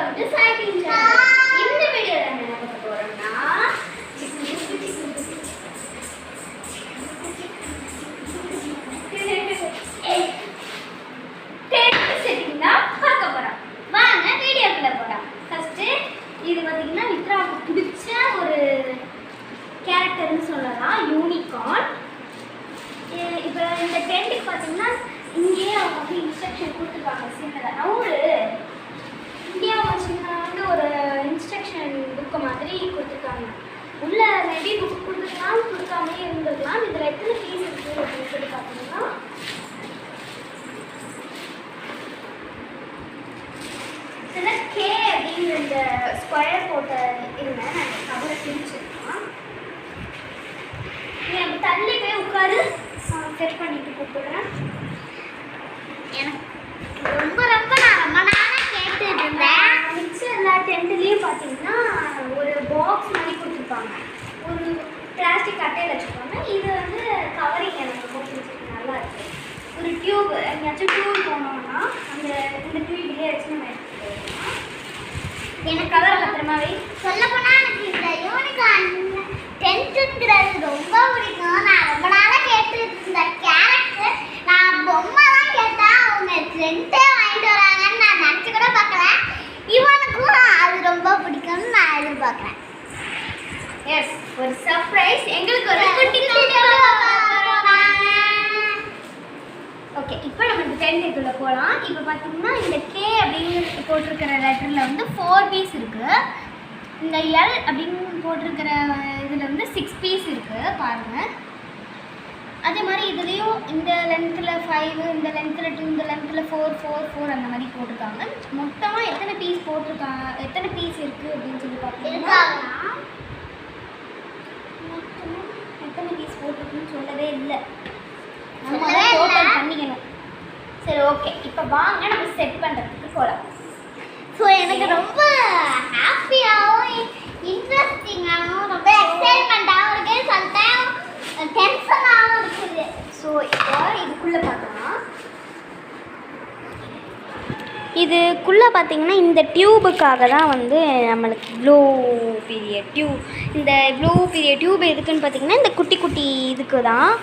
Welcome to cycling channel. இந்த வீடியோல என்ன பார்க்க போறோம்னா டென்ட் செட்டிங் தான் பார்க்க போறோம். வாங்க வீடியோக்குள்ள போலாம். ஃபர்ஸ்ட் இது பாத்தீங்கன்னா மித்ராவுக்கு பிடிச்ச ஒரு கேரக்டர்னு சொல்லலாம், யூனிகார்ன். இப்போ இந்த டென்ட்டுக்கு பார்த்தீங்கன்னா இங்கேயே அவங்க வந்து இன்ஸ்ட்ரக்ஷன் கொடுத்துருக்காங்க. சின்னதாக இங்கேயே அவங்க வந்து ஒரு இன்ஸ்ட்ரக்ஷன் புக்கு மாதிரி கொடுத்துருக்காங்க. உள்ள மேபி புக் கொடுத்துருக்கலாம், கொடுக்காமே இருந்திருக்கலாம். இதில் எத்தனை பீஸ் இருக்குது அப்படின்னு சொல்லி பார்த்தீங்கன்னா கே அப்படின்னு இந்த ஸ்கொயர் போட்ட இருங்க. நான் கவரை பிரிச்சுருக்கேன். நீ தள்ளி போய் உட்காரு, செட் பண்ணிட்டு கூப்பிடுறேன். எனக்கு ரொம்ப நான் ரொம்ப நாளாக கேட்டுட்டு இருந்தேன். மிச்சம் எல்லா டென்ட்லேயும் பார்த்தீங்கன்னா ஒரு பாக்ஸ் மாதிரி கொடுத்துருப்பாங்க, ஒரு பிளாஸ்டிக் கட்டையில் வச்சுருப்பாங்க. இது வந்து கவரிங் எனக்கு கொடுத்துருக்கு, நல்லா இருக்குது. ஒரு டியூப், எங்கேயாச்சும் டியூப் போனோம்னா இந்த டியூப்லேயே வச்சு நம்ம எடுத்துகிட்டு போயிடலாம். எனக்கு கவர் பத்திரமாவே சொல்லப்போனால் எனக்கு இந்த யூனிகார்ன் டென்ட்டுங்கிறது ரொம்ப பிடிக்கும். நான் ரொம்ப நாளாக கேட்டு இந்த கேரக்டர் நான் பொம்மை தான் கேட்டேன், அவங்க டென்ட்டே வாங்கிட்டு வராங்கன்னு நான் நினச்சி கூட பார்க்கல. இவனுக்கும் அது ரொம்ப பிடிக்கும்னு நான் எதிர்பார்க்குறேன். எஸ், ஒரு சர்ப்ரைஸ் எங்களுக்கு ஒரு குட்டி ஓகே. இப்போ நம்ம இந்த டென்ட்டுக்குள்ளே போகலாம். இப்போ பார்த்தீங்கன்னா இந்த கே அப்படின்னு போட்டிருக்கிற லெட்டரில் வந்து 4 பீஸ் இருக்குது. இந்த எல் அப்படின்னு போட்டிருக்கிற இதில் வந்து 6 பீஸ் இருக்குது பாருங்கள். அதே மாதிரி இதுலேயும் இந்த லென்த்தில் 5, இந்த லென்த்தில் 2, இந்த லென்த்தில் 4, 4, 4 அந்த மாதிரி போட்டிருக்காங்க. மொத்தமாக எத்தனை பீஸ் போட்டிருக்காங்க, எத்தனை பீஸ் இருக்குது அப்படின்னு சொல்லி பார்த்தீங்கன்னா மொத்தமாக எத்தனை பீஸ் போட்டிருக்குன்னு சொல்லவே இல்லை. நம்ம டோட்டல் பண்ணிக்கணும். சரி, ஓகே. இப்போ வாங்க நம்ம செட் பண்ணுறதுக்கு போகலாம். ஸோ எனக்கு ரொம்ப ஹாப்பியாகவும் இன்ட்ரெஸ்டிங்காகவும் ரொம்ப எக்ஸைட்மெண்ட்டாகவும் இருக்குது, சம்டைம் டென்ஷனாகவும் இருக்குது. ஸோ இப்போ இதுக்குள்ளே பார்க்கலாம். இதுக்குள்ளே பார்த்தீங்கன்னா இந்த டியூபுக்காக தான் வந்து நம்மளுக்கு இவ்வளோ பெரிய டியூப். இந்த இவ்வளோ பெரிய டியூப் எதுக்குன்னு பார்த்தீங்கன்னா இந்த குட்டி குட்டி இதுக்கு தான்.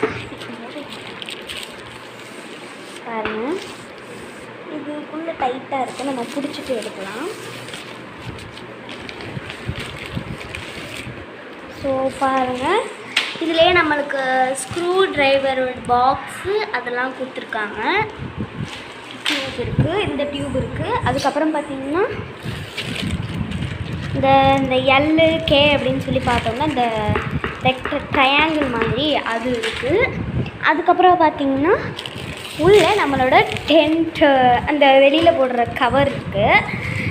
பாருங்க, இதுக்குள்ளே டைட்டாக இருக்குது, நம்ம பிடிச்சிட்டு எடுக்கலாம். ஸோ பாருங்கள், இதிலே நம்மளுக்கு ஸ்க்ரூ ட்ரைவர் பாக்ஸு அதெல்லாம் கொடுத்துருக்காங்க. டியூப் இருக்குது, இந்த டியூப் இருக்குது. அதுக்கப்புறம் பார்த்திங்கன்னா இந்த எல்லு கே அப்படின்னு சொல்லி பார்த்தோம்னா இந்த ட்ரையாங்கிள் மாதிரி அது இருக்குது. அதுக்கப்புறம் பார்த்திங்கன்னா உள்ளே நம்மளோட டென்ட்டு அந்த வெளியில் போடுற கவர் இருக்குது.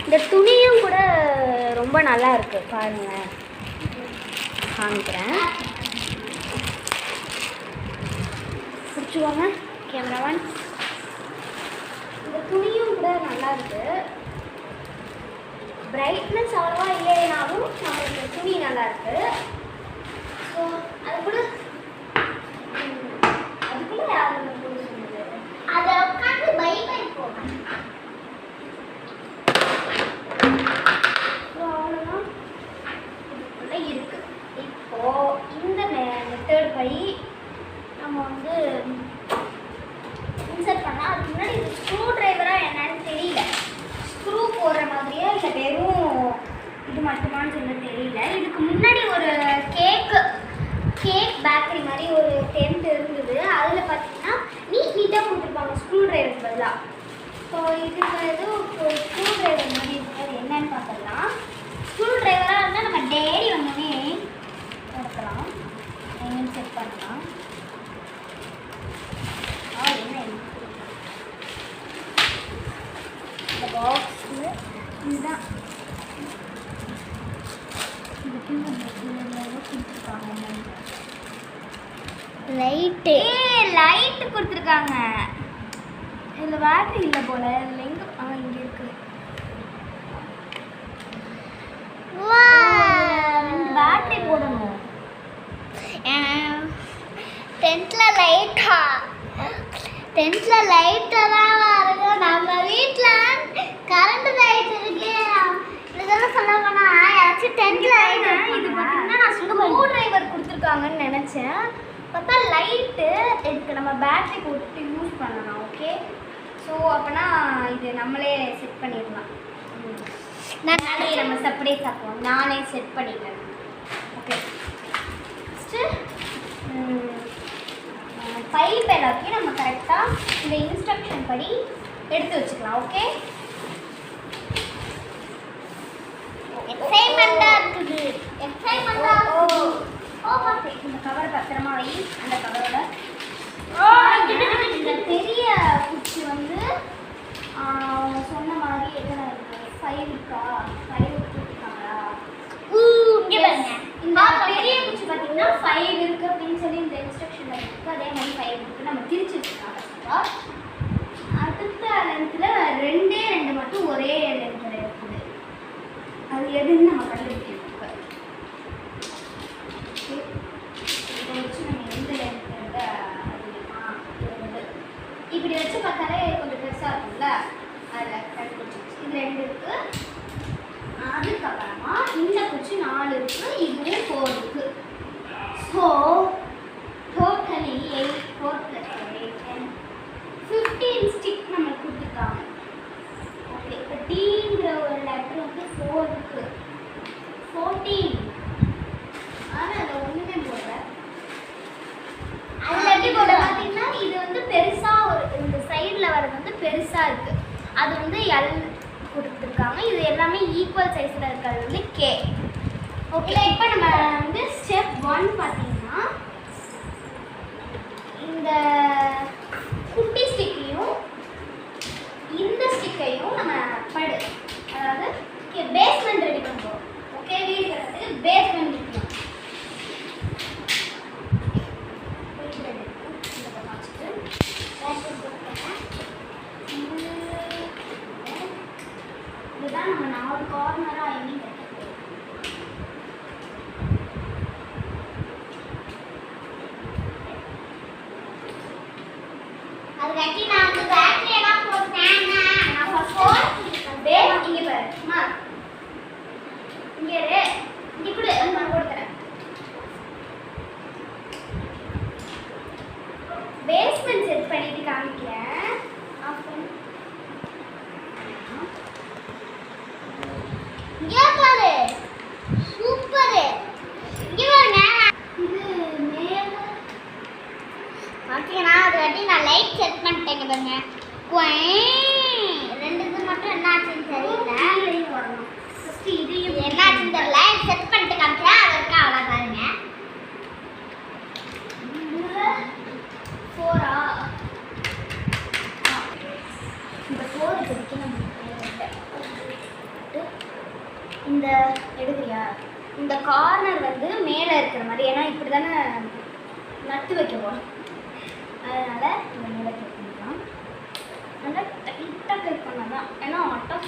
இந்த துணியும் கூட ரொம்ப நல்லா இருக்குது பாருங்கள், காமிக்கிறேன். பிடிச்சிக்கோங்க கேமராமேன். இந்த துணியும் கூட நல்லா இருக்குது. பிரைட்னஸ் அவ்வளோவா இல்லைனாலும் நம்மளுக்கு துணி நல்லா இருக்குது. ஸோ அதுக்குள்ளே யாரும் சொன்னது அதை உட்காந்து பை போவேன். ஸோ அவ்வளோதான் இதுக்குள்ளே இருக்குது. இப்போது இந்த மெத்தட் பை நம்ம வந்து இன்சர்ட் பண்ணால் அதுக்கு முன்னாடி இது ஸ்க்ரூ ட்ரைவராக என்னன்னு தெரியல. ஸ்க்ரூ போடுற மாதிரியா இல்லை வெறும் இது மட்டுமான்னு சொல்ல தெரியல. இதுக்கு முன்னாடி ஒரு கேக் பேக்கரி மாதிரி ஒரு டென்ட் இருந்தது. அதில் பார்த்தீங்கன்னா நீட்டாக கொடுத்துருப்பாங்க ஸ்க்ரூ ட்ரைவர் பதிலாக. ஸோ இதுக்கு எதுவும் ஒரு ஸ்க்ரூ ட்ரைவர் மாதிரி இருக்கிறது என்னன்னு பார்த்துடலாம். ஸ்க்ரூ ட்ரைவராக இருந்தால் நம்ம டெய்லி வந்தோடனே எடுக்கலாம், எங்கேயும் செட் பண்ணலாம். என்ன இந்த பாக்ஸு இதுதான் இந்த கொடுத்துருக்காங்க. லைட்டு கொடுத்துருக்காங்க. இதில் பேட்டரி இல்லை போல். இதில் எங்கே இங்கே இருக்குது. பேட்டரி போடணும். டென்ட்டில் லைட்டெல்லாம் வருது. நம்ம வீட்டில் கரண்ட் லைட் இருக்கு, கொடுத்துருக்காங்கன்னு நினச்சேன். பார்த்தா லைட்டு இதுக்கு நம்ம பேட்டரி போட்டு யூஸ் பண்ணலாம். ஓகே, ஸோ அப்போனா இது நம்மளே செட் பண்ணிடலாம். நானே நம்ம செப்பரேட் சாப்பிடுவோம். நானே செட் பண்ணிக்கிறேன். ஓகே, ஃபஸ்ட்டு பைப் எல்லாத்தையும் நம்ம கரெக்டாக இந்த இன்ஸ்ட்ரக்ஷன் படி எடுத்து வச்சுக்கலாம். ஓகே, எக்ஸைட்மெண்ட்டாக இருக்குது. இந்த கவர் பத்திரமா வை. அந்த கவரோட இந்த பெரிய குச்சி வந்து அவங்க சொன்ன மாதிரி எத்தனை இருக்கு? 5 இருக்கா? 5 கொடுத்துருக்காங்களா? இங்கே பாருங்க, இந்த பெரிய குச்சி பார்த்தீங்கன்னா 5 இருக்கு அப்படின்னு சொல்லி இந்த இன்ஸ்ட்ரக்ஷன்ல இருக்கு. அதே மாதிரி 5 இருக்கு. நம்ம திரிச்சு வச்சுக்கலாம். அடுத்த லென்த்தில் 2 மட்டும் ஒரே லென்த்தில் இருக்குது. அது எதுன்னு நம்ம கண்டுபிடிக்கணும். இதை வச்சு நம்ம எந்த லென்த் இப்படி வச்சு பார்த்தாலே கொஞ்சம் பெருசாக இருக்கும்ல, அதில் கண்டுபிடிச்சி இது 2 இருக்குது. அதுக்கப்புறமா இந்த குச்சி 4 இருக்குது, இதுவும் 4 இருக்குது. ஸோ டோட்டலி 8, 4 + 8, 10, 15 ஸ்டிக் நம்ம கொடுத்துருக்காங்க. ஓகே, இப்போ டீங்கிற ஒரு லெட்டர் வந்து 4 இருக்குது, 14. ஆனால் அதில் ஒன்றுமே போடல. அதில் எப்படி போட பார்த்தீங்கன்னா இது வந்து பெருசாக ஒரு இந்த சைடில் வர்றது வந்து பெருசாக இருக்குது. அது வந்து எல் கொடுத்துருக்காங்க. இது எல்லாமே ஈக்குவல் சைஸில் இருக்கிறது வந்து கே. ஓகே, இப்போ நம்ம வந்து ஸ்டெப் 1 பார்த்தீங்கன்னா இந்த குட்டி ஸ்டிக்கையும் இந்த ஸ்டிக்கையும் நம்ம அதாவது பேஸ்மெண்ட் ரெடி பண்ணுவோம். ஓகே, வீடு கட்டுறதுக்கு பேஸ்மெண்ட் இருக்கணும். இதுதான் நம்ம 4 கார்னராக எண்ணி கட்டணும். அது கட்டி நான் வந்து பேட்டரி எல்லாம் போட்டேன். நான் ஃபோன் இங்கே பாருமா, இங்கே இங்கே கூட நான் கொடுக்குறேன். பேஸ்மெண்ட் செட் பண்ணிட்டு காமிக்கிறேன். இங்கே பாரு, சூப்பர். இங்கே பாருங்க, இது மேலே பார்த்தீங்கன்னா அது வாட்டி நான் லைட் செட் பண்ணிட்டேங்க பாருங்க. 2 இது மட்டும் என்ன ஆச்சுன்னு தெரியல. வரணும் ஃபஸ்ட்டு இதையும் என்ன ஆச்சுன்னு தெரியல. செட் பண்ணிட்டு காமிக்கிறேன். அது இருக்கா அவ்வளோ பாருங்க. 4ஆ? இந்த 4 இப்போதைக்கு நம்ம இந்த எடுக்கிறியா? இந்த கார்னர் வந்து மேலே இருக்கிற மாதிரி, ஏன்னா இப்படி தானே நட்டு வைக்க போகிறோம். அதனால் இந்த மேலே க்ளிக் பண்ணிக்கலாம். நல்லா டைட்டாக க்ளிக் பண்ணால் தான், ஏன்னா ஆட்டம்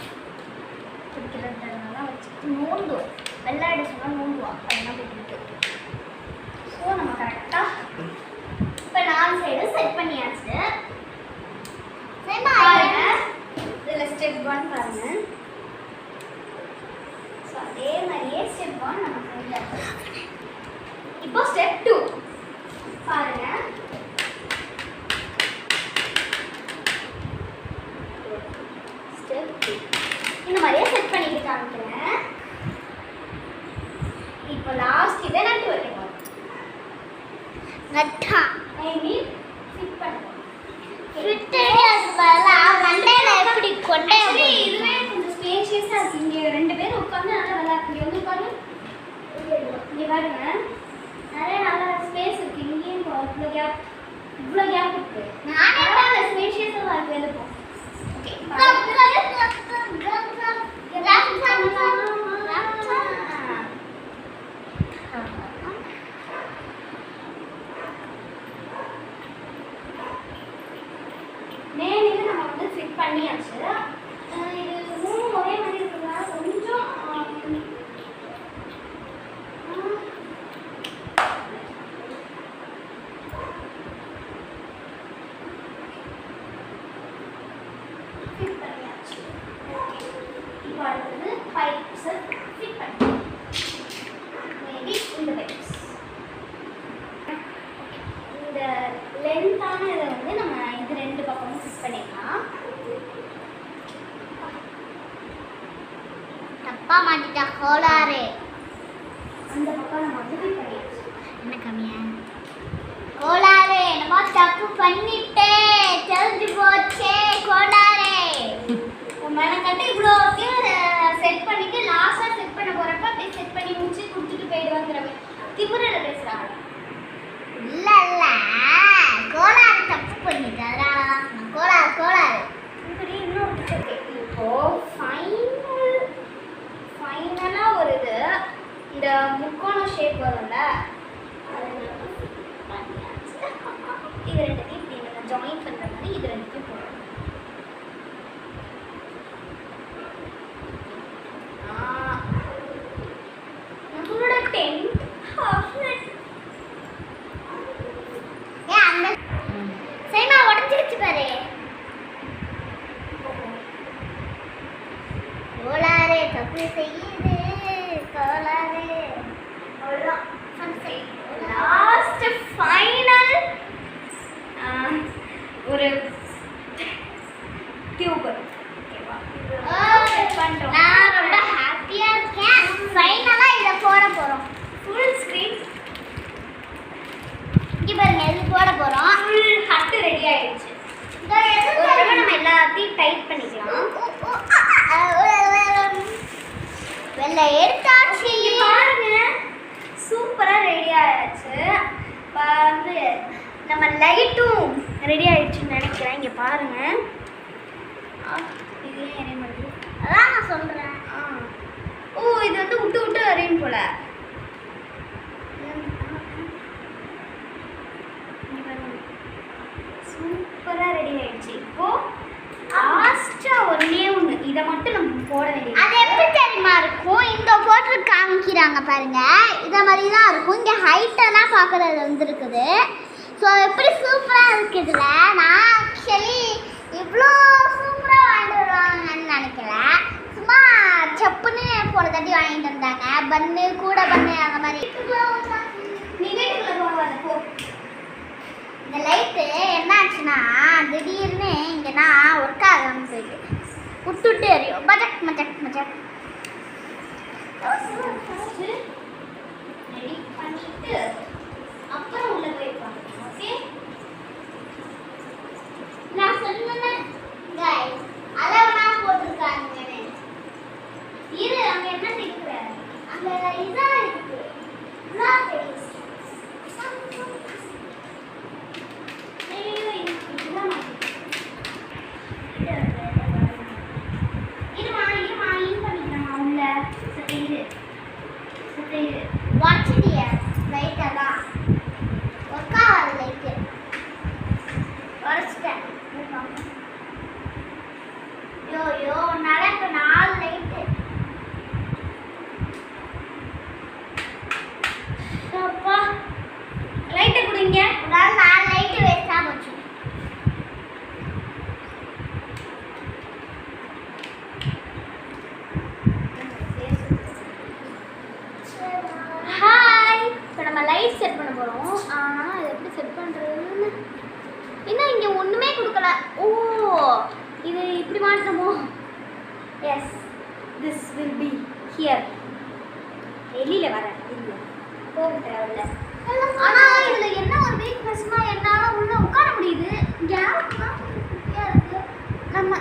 பிடிக்கிறதுனால வச்சு நோண்டுவோம். வெள்ளாட சொன்னால் நோண்டுவோம். அதெல்லாம் போயிட்டு. ஸோ நம்ம கரெக்டாக இப்போ 4 சைடும் செட் பண்ணியாச்சு. பாருங்க, இதில் ஸ்டெப் 1 பாருங்கள். அதே மாதிரியே ஸ்டெப் 1 நம்ம செஞ்சாச்சு. இப்போ ஸ்டெப் 2 பாருங்க. ஸ்டெப் 2 இந்த மாதிரியே செட் பண்ணிட்டு காமிக்கிறேன். இப்போ லாஸ்ட் இதை நட்டு வைக்க போகிறோம். நட்டா ஐ மீன் ஃபிட் பண்ணுவோம். ஃபிட்டே அது வரல. மண்டையில எப்படி கொண்டே இதுவே கொஞ்சம் ஸ்பேஷியஸாக இருக்குது. இங்கே 2 பேர் உட்காந்து நல்லா விளையாடு. இங்கே வந்து உட்காந்து இங்கே பாருங்க, நிறைய நல்லா ஸ்பேஸ் இருக்குது. இங்கேயும் இவ்வளோ கேப் இருக்குது. நானே தான் ஸ்பேஷியஸாக இருக்குது. எழுப்போம். ஓகே, மேலே நம்ம வந்து ஃபிட் பண்ணியாச்சு. இது 3 ஒரே மாதிரி இருக்கிறதுனால கொஞ்சம் ஃபிட் பண்ணியாச்சு. ஓகே, இப்போ அடுத்தது பைப்ஸ் ஃபிட் பண்ணி மேபி இந்த பைப்ஸ் லென்த்தான இதை வந்து நம்ம இது ரெண்டு பக்கமும் ஃபிட் பண்ணிக்கலாம். தப்பா மாட்டிட்டா கோளாறு. அந்த பக்கம் நம்ம வந்து ஃபிட் பண்ணியாச்சு. என்ன கம்மியா கோளாறு என்னமோ தப்பு பண்ணிட்டேன், தெரிஞ்சு போச்சே கோளாறு. மெனக்கட்டு இவ்வளோ செட் பண்ணிட்டு லாஸ்ட்டாக செட் பண்ண போகிறப்ப அப்படியே செட் பண்ணி முடிச்சு கொடுத்துட்டு போயிடுவாங்கிற திமுறையில் பேசுகிறாங்க. இல்லை இல்லை கோளாறு தப்பு பண்ணிட்டு அதனால தான் கோளாறு கோளாறு. இப்படி இன்னொரு இப்போது ஃபைனலாக ஒரு இது இந்த முக்கோண ஷேப் வரும்ல, இது ரெண்டுத்தையும் இப்படி நம்ம ஜாயின் பண்ணுற மாதிரி இது ரெண்டுத்தையும் போடணும். நம்மளோட டென்த் சரிமா உடஞ்சிருச்சு பாரு. கோளாறு தப்பு செய்யுது கோளாறு. அவ்வளோதான் லாஸ்ட் ஃபைனல் ஒரு டியூப். நான் ரொம்ப ஹாப்பியாக இருக்கேன். ஃபைனலாக இதை போட போகிறோம். ஃபுல் ஸ்க்ரீன் இங்கே பாருங்க, இது போட போகிறோம். ஃபுல் ஹட்டு ரெடி ஆகிடுச்சு. நம்ம எல்லாத்தையும் டைட் பண்ணிக்கலாம். வெள்ளை எடுத்தாச்சு பாருங்க, சூப்பராக ரெடி ஆகிடுச்சு. இப்போ வந்து நம்ம லைட்டும் ரெடி ஆகிடுச்சுன்னு நினைக்கிறேன். இங்கே பாருங்கள், இது ஏன் எரிய மாட்டேங்குது? அதான் நான் சொல்கிறேன். ஓ இது வந்து விட்டு விட்டு வரையும் போல. சூப்பராக ரெடி ஆயிடுச்சு. இப்போது லாஸ்ட்டாக ஒன்றே ஒன்று இதை மட்டும் நம்ம போட வேண்டியது. அது எப்படி தெரியுமா இருக்கும்? இந்த போட்டு காமிக்கிறாங்க பாருங்க, இதை மாதிரி தான் இருக்கும். இங்கே ஹைட்டெல்லாம் பார்க்குறது வந்துருக்குது. ஸோ எப்படி சூப்பராக இருக்குதுல. நான் ஆக்சுவலி இவ்வளோ சூப்பராக வாங்கிட்டு வருவாங்கன்னு நினைக்கல. சும்மா சப்புன்னு போன தட்டி வாங்கிட்டு வந்தாங்க. பன்னு கூட பன்னு அந்த மாதிரி. இந்த லைட்டு என்ன ஆச்சுன்னா திடீர்னு இங்கன்னா ஒர்க் ஆகாமல் போயிட்டு விட்டுட்டு எறியும். மஜக் மஜக் மஜக் ரெடி பண்ணிட்டு அப்புறம் உள்ள போயிருப்பாங்க. ஓகே நான் சொன்னேன் गाइस, அளவனா போட்டுருக்காங்க. இரு அங்க என்ன இருக்குற? அங்க இதா இருக்கு. நான் தெரியும். ஐயோ இதுதான் இருமா இன் பண்ணிக்கலாம் உள்ள. சரி வாட்சிடியா லைட் அதான் ஒர்க்கா லைட் வரச்சிட்டேன். யோ நடக்கு 4 லைட். அப்பா லைட் குடிங்க. உடால 4 லைட் வேஸ்டா போச்சு. ஹாய், இப்போ நம்ம லைட் செட் பண்ண போறோம். இது எப்படி செட் பண்றதுன்னு இன்னும் இங்க ஒண்ணுமே கொடுக்கல. ஓ இது இப்படி மாற்றமோ? Yes, this will be here. வெளியில வர இல்லை போக தேவையில்ல. ஆனால் இதில் என்ன ஒரு வீக்னஸ்னா என்னால் உள்ள உட்கார முடியுது. கேப்லாம் குட்டியாக இருக்கு. நம்ம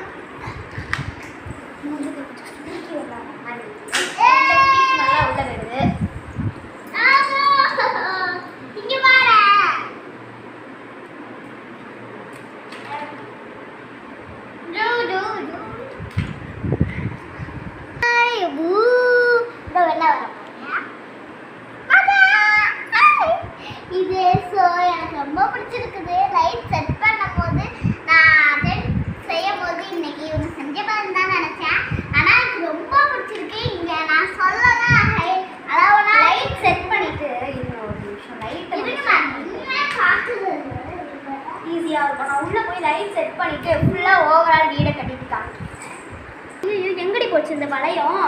நல்லா உள்ள வருது. இங்கே பாரு இது. ஸோ எனக்கு ரொம்ப பிடிச்சிருக்குது. லைட் செட் பண்ணும் போது நான் செய்யும் போது இன்னைக்கு இவங்க செஞ்ச மாதிரி தான் நினச்சேன். ஆனால் எனக்கு ரொம்ப பிடிச்சிருக்கு. இங்கே நான் சொல்லதான் அளவுனா லைட் செட் பண்ணிட்டு இன்னும் ஒரு நிமிஷம் லைட் பார்க்குறது ஈஸியாக இருக்கும். நான் உள்ளே போய் லைட் செட் பண்ணிவிட்டு ஃபுல்லாக ஓவரால் வீடை கட்டிட்டுருக்காங்க. இது எங்கடி போச்சு இந்த வளையம்?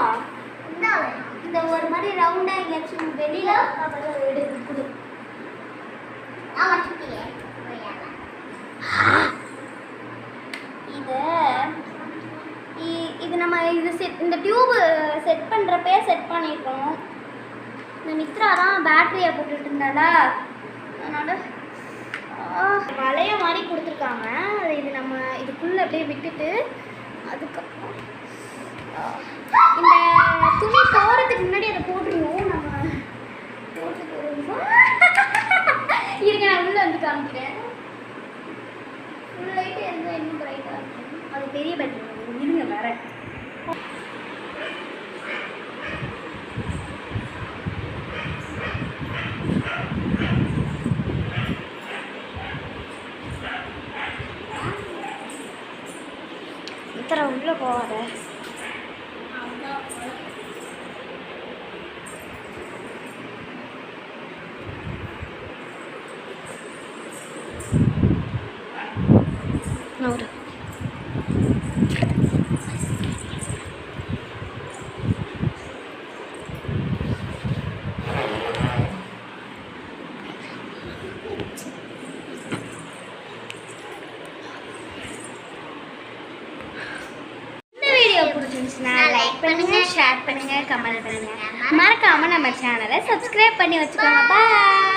இந்த ஒரு மாதிரி ரவுண்டாக எங்கேயாச்சும் வெளியில் வீடு இருக்குது. இது நம்ம இந்த டியூபு செட் பண்ணுறப்பே செட் பண்ணியிருக்கோம். இந்த மித்ரா தான் பேட்டரியை போட்டுட்டு இருந்தாடா, அதனால் வளைய மாதிரி கொடுத்துருக்காங்க. இது நம்ம இதுக்குள்ளே அப்படியே விட்டுட்டு அதுக்கப்புறம் இந்த துணி போகிறதுக்கு முன்னாடி அதை போட்டுருவோம். நம்ம போட்டு போடுவோம். இருங்க, நான் உள்ளே வந்து காமிக்கிறேன். ஃபுல் லைட்டு இருந்தால் இன்னும் பிரைட்டாக இருக்கும். அது பெரிய பேட்டரி. இருங்க வேற இத்தனை உள்ள போவாத. நோடு லைக் பண்ணுங்க, ஷேர் பண்ணுங்க, கமெண்ட் பண்ணுங்க. மறக்காம நம்ம சேனலை சப்ஸ்கிரைப் பண்ணி வச்சுக்கோங்க. பாய்.